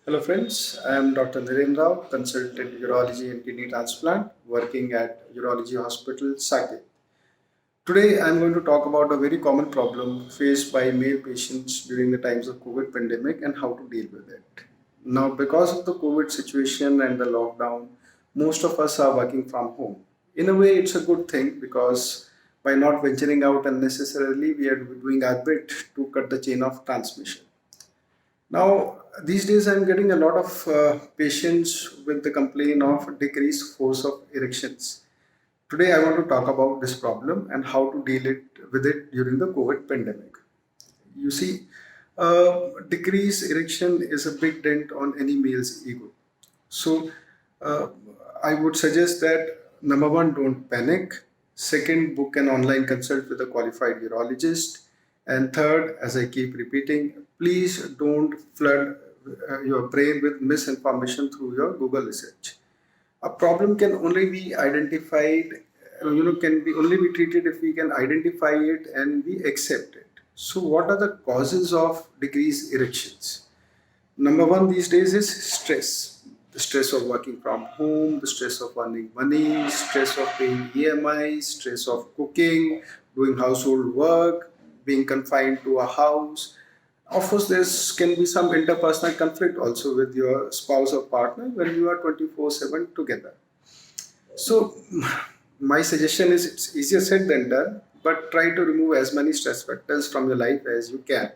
Hello friends, I am Dr. Dhiren Rao, consultant urology and kidney transplant working at Urology Hospital, Saket. Today I am going to talk about a very common problem faced by male patients during the times of COVID pandemic and how to deal with it. Now because of the COVID situation and the lockdown, most of us are working from home. In a way it's a good thing because by not venturing out unnecessarily we are doing our bit to cut the chain of transmission. Now, these days I'm getting a lot of patients with the complaint of decreased force of erections. Today I want to talk about this problem and how to deal with it during the COVID pandemic. You see, decreased erection is a big dent on any male's ego. So, uh, I would suggest that number one, don't panic. Second, book an online consult with a qualified urologist. And third, as I keep repeating, please don't flood your brain with misinformation through your Google research. A problem can only be identified, can be only be treated if we can identify it and we accept it. So, what are the causes of decreased erections? Number one these days is stress. The stress of working from home, the stress of earning money, stress of paying EMI, stress of cooking, doing household work, being confined to a house. Of course, there can be some interpersonal conflict also with your spouse or partner when you are 24/7 together. So, my suggestion is it's easier said than done, but try to remove as many stress factors from your life as you can.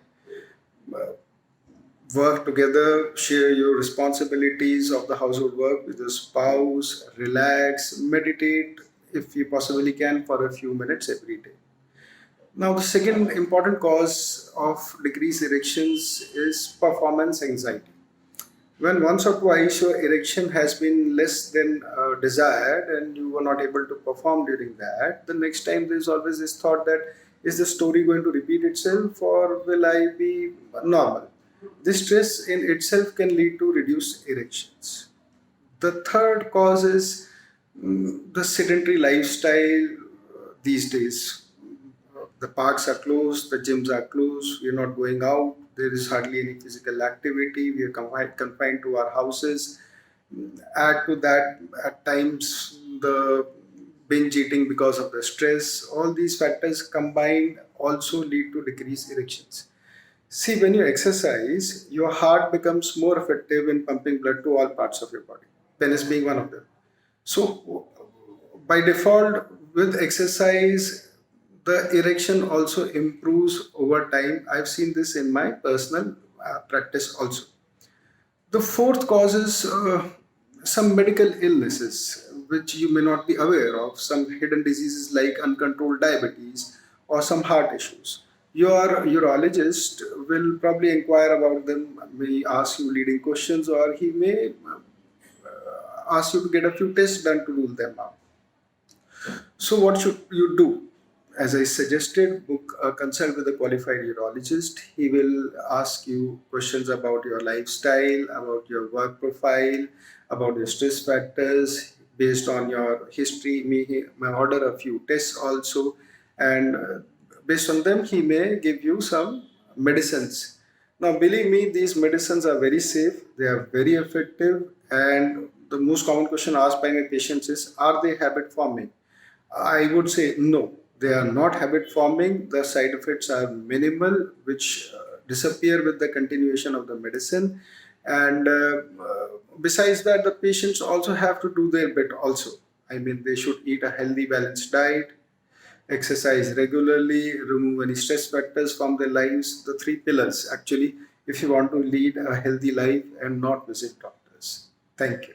Work together, share your responsibilities of the household work with your spouse, relax, meditate if you possibly can for a few minutes every day. Now, the second important cause of decreased erections is performance anxiety. When once or twice your erection has been less than desired and you were not able to perform during that, the next time there's always this thought that is the story going to repeat itself or will I be normal? This stress in itself can lead to reduced erections. The third cause is the sedentary lifestyle these days. The parks are closed, the gyms are closed, we're not going out, there is hardly any physical activity, we are confined to our houses. Add to that, at times, the binge eating because of the stress, all these factors combined also lead to decreased erections. See, when you exercise, your heart becomes more effective in pumping blood to all parts of your body, penis being one of them. So, by default, with exercise, the erection also improves over time. I've seen this in my personal practice also. The fourth causes some medical illnesses which you may not be aware of, some hidden diseases like uncontrolled diabetes or some heart issues. Your urologist will probably inquire about them, may ask you leading questions, or he may ask you to get a few tests done to rule them out. So, what should you do? As I suggested, book a consult with a qualified urologist. He will ask you questions about your lifestyle, about your work profile, about your stress factors. Based on your history, may order a few tests also, and based on them, he may give you some medicines. Now, believe me, these medicines are very safe, they are very effective, and the most common question asked by my patients is, are they habit forming? I would say no, they are not habit forming. The side effects are minimal, which disappear with the continuation of the medicine. And besides that, the patients also have to do their bit also. I mean, they should eat a healthy, balanced diet, exercise regularly, remove any stress factors from their lives. The three pillars, actually, if you want to lead a healthy life and not visit doctors. Thank you.